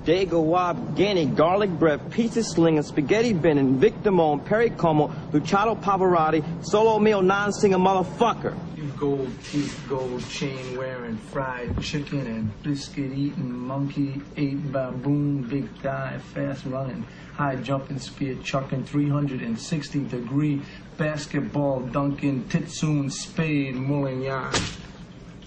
Dago Wab, Guinea, garlic bread, pizza slinger, spaghetti bending, Victimone, Perry Como, Luciano Pavarotti, solo meal, non-singer motherfucker. You gold teeth, gold chain wearing, fried chicken and biscuit eating, monkey ate baboon, big thigh, fast running, high jumping, spear chucking, 360-degree basketball dunking, titsoon, spade, mulling yarn.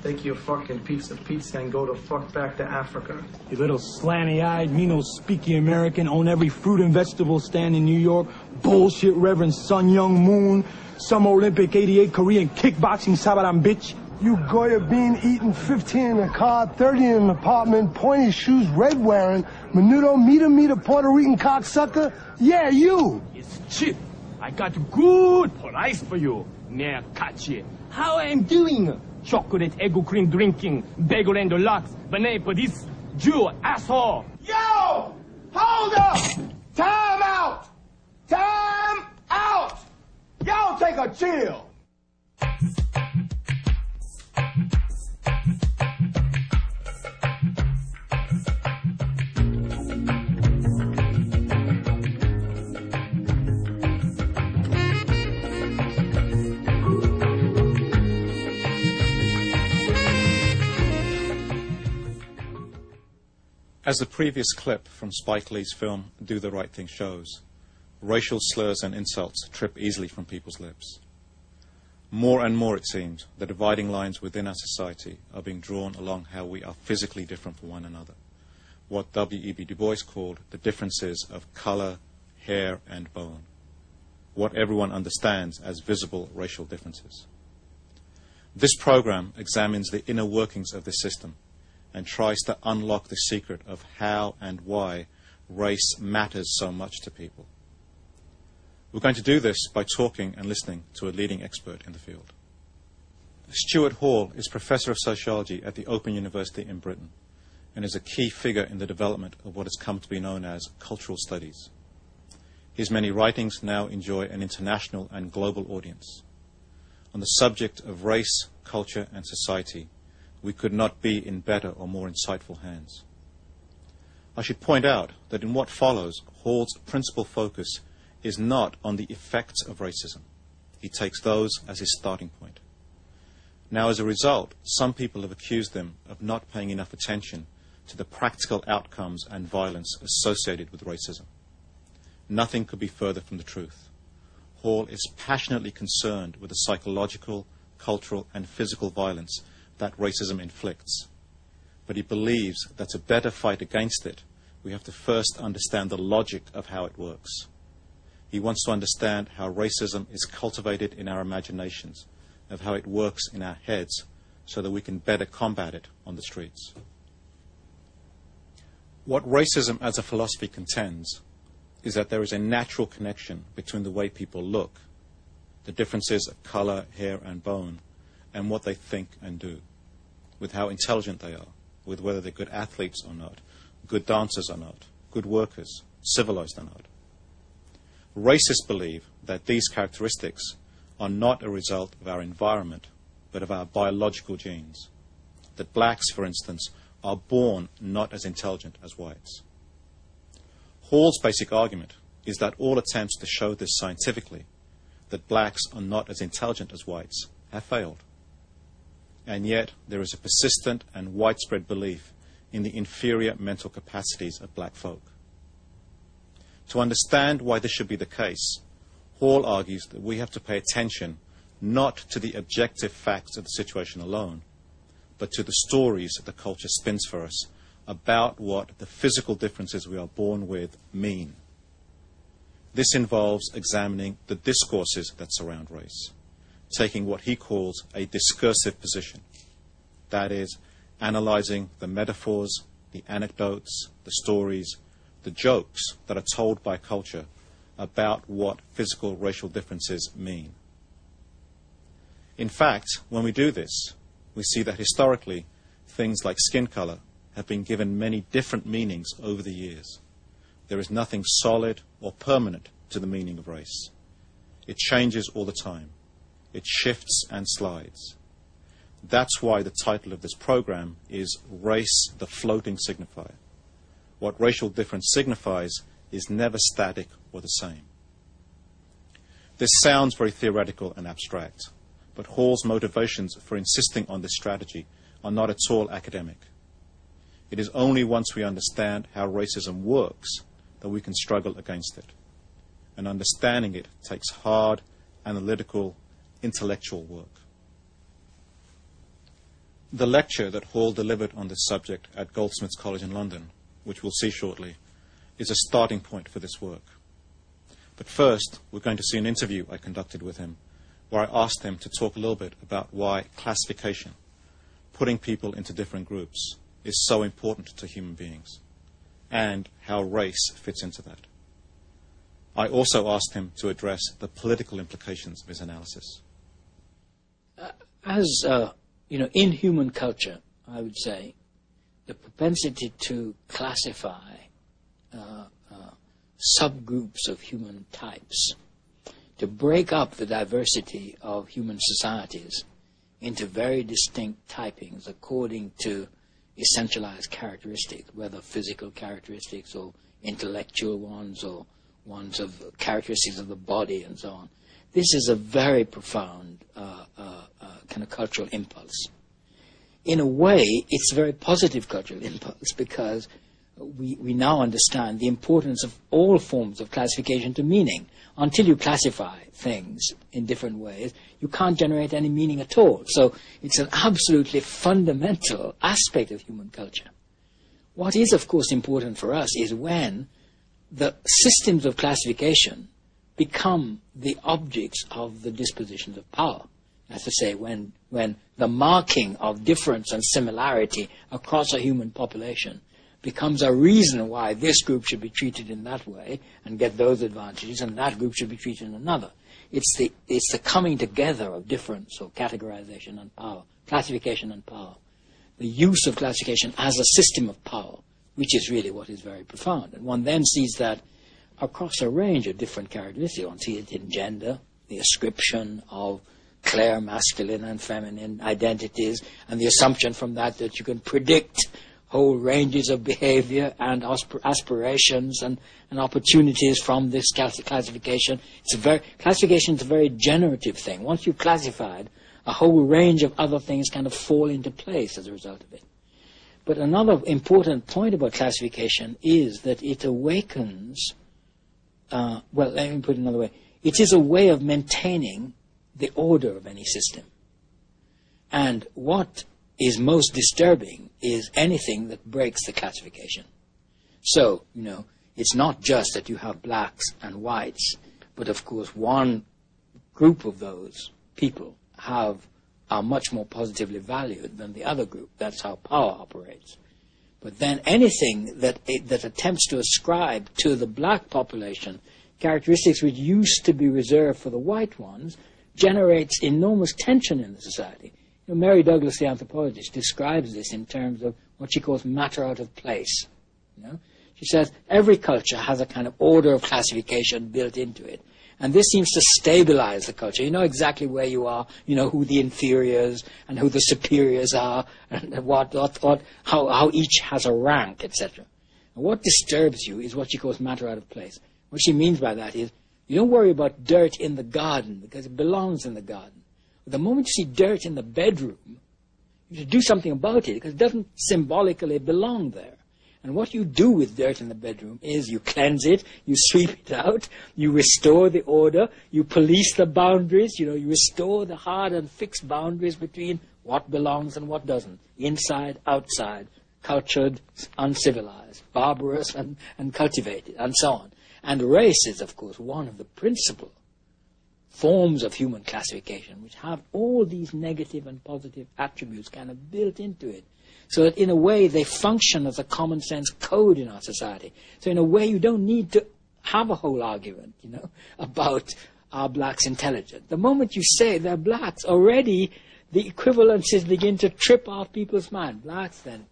Take your fucking pizza and go to fuck back to Africa. You little slanty-eyed, Mino-speaking American, own every fruit and vegetable stand in New York, bullshit Reverend Sun Young Moon, some Olympic 88 Korean kickboxing Sabaran bitch. You Goya bean eating, 15 in a car, 30 in an apartment, pointy shoes, red wearing, menudo, meter, Puerto Rican cocksucker. Yeah, you. It's cheap. I got good price for you. Now catch it. How I'm doing? Chocolate egg cream drinking, bagel and deluxe, banana for this Jew asshole. Yo! Hold up! Time out! Time out! Y'all take a chill. As the previous clip from Spike Lee's film Do the Right Thing shows, racial slurs and insults trip easily from people's lips. More and more, it seems, the dividing lines within our society are being drawn along how we are physically different from one another, what W.E.B. Du Bois called the differences of color, hair, and bone, what everyone understands as visible racial differences. This program examines the inner workings of this system and tries to unlock the secret of how and why race matters so much to people. We're going to do this by talking and listening to a leading expert in the field. Stuart Hall is Professor of Sociology at the Open University in Britain and is a key figure in the development of what has come to be known as cultural studies. His many writings now enjoy an international and global audience. On the subject of race, culture, and society, we could not be in better or more insightful hands. I should point out that in what follows, Hall's principal focus is not on the effects of racism. He takes those as his starting point. Now, as a result, some people have accused him of not paying enough attention to the practical outcomes and violence associated with racism. Nothing could be further from the truth. Hall is passionately concerned with the psychological, cultural, and physical violence that racism inflicts. But he believes that to better fight against it, we have to first understand the logic of how it works. He wants to understand how racism is cultivated in our imaginations, of how it works in our heads, so that we can better combat it on the streets. What racism as a philosophy contends is that there is a natural connection between the way people look, the differences of color, hair, and bone, and what they think and do, with how intelligent they are, with whether they're good athletes or not, good dancers or not, good workers, civilized or not. Racists believe that these characteristics are not a result of our environment, but of our biological genes. That blacks, for instance, are born not as intelligent as whites. Hall's basic argument is that all attempts to show this scientifically, that blacks are not as intelligent as whites, have failed. And yet there is a persistent and widespread belief in the inferior mental capacities of black folk. To understand why this should be the case, Hall argues that we have to pay attention not to the objective facts of the situation alone, but to the stories that the culture spins for us about what the physical differences we are born with mean. This involves examining the discourses that surround race, taking what he calls a discursive position. That is, analyzing the metaphors, the anecdotes, the stories, the jokes that are told by culture about what physical racial differences mean. In fact, when we do this, we see that historically, things like skin color have been given many different meanings over the years. There is nothing solid or permanent to the meaning of race. It changes all the time. It shifts and slides. That's why the title of this program is Race, the Floating Signifier. what racial difference signifies is never static or the same. This sounds very theoretical and abstract, but Hall's motivations for insisting on this strategy are not at all academic. It is only once we understand how racism works that we can struggle against it. And understanding it takes hard, analytical, intellectual work. The lecture that Hall delivered on this subject at Goldsmiths College in London, which we'll see shortly, is a starting point for this work. But first, we're going to see an interview I conducted with him, where I asked him to talk a little bit about why classification, putting people into different groups, is so important to human beings, and how race fits into that. I also asked him to address the political implications of his analysis. In human culture, I would say, the propensity to classify subgroups of human types, to break up the diversity of human societies into very distinct typings according to essentialized characteristics, whether physical characteristics or intellectual ones or ones of characteristics of the body and so on. This is a very profound kind of cultural impulse. In a way, it's a very positive cultural impulse because we now understand the importance of all forms of classification to meaning. Until you classify things in different ways, you can't generate any meaning at all. So it's an absolutely fundamental aspect of human culture. What is, of course, important for us is when the systems of classification become the objects of the dispositions of power. That's to say, when the marking of difference and similarity across a human population becomes a reason why this group should be treated in that way and get those advantages, and that group should be treated in another. It's the coming together of difference or categorization and power, classification and power. The use of classification as a system of power, which is really what is very profound. And one then sees that across a range of different characteristics. One sees it in gender, the ascription of clear masculine and feminine identities, and the assumption from that you can predict whole ranges of behavior and aspirations and opportunities from this classification. Classification is a very generative thing. Once you've classified, a whole range of other things kind of fall into place as a result of it. But another important point about classification is that it awakens, let me put it another way. It is a way of maintaining the order of any system. And what is most disturbing is anything that breaks the classification. So, it's not just that you have blacks and whites, but of course one group of those people are much more positively valued than the other group. That's how power operates. But then anything that attempts to ascribe to the black population characteristics which used to be reserved for the white ones generates enormous tension in the society. Mary Douglas, the anthropologist, describes this in terms of what she calls matter out of place. She says every culture has a kind of order of classification built into it. And this seems to stabilize the culture. You know exactly where you are, who the inferiors and who the superiors are, and how each has a rank, etc. And what disturbs you is what she calls matter out of place. What she means by that is you don't worry about dirt in the garden because it belongs in the garden. The moment you see dirt in the bedroom, you should do something about it because it doesn't symbolically belong there. And what you do with dirt in the bedroom is you cleanse it, you sweep it out, you restore the order, you police the boundaries, you restore the hard and fixed boundaries between what belongs and what doesn't, inside, outside, cultured, uncivilized, barbarous and cultivated, and so on. And race is, of course, one of the principal forms of human classification which have all these negative and positive attributes kind of built into it. So that in a way they function as a common sense code in our society. So in a way you don't need to have a whole argument, about are blacks intelligent. The moment you say they're blacks, already the equivalences begin to trip off people's mind. Blacks then,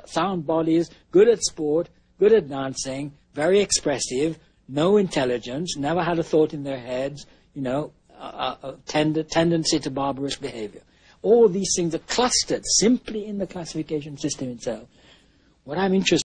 sound bodies, good at sport, good at dancing, very expressive, no intelligence, never had a thought in their heads, a tendency to barbarous behavior. All these things are clustered simply in the classification system itself. What I'm interested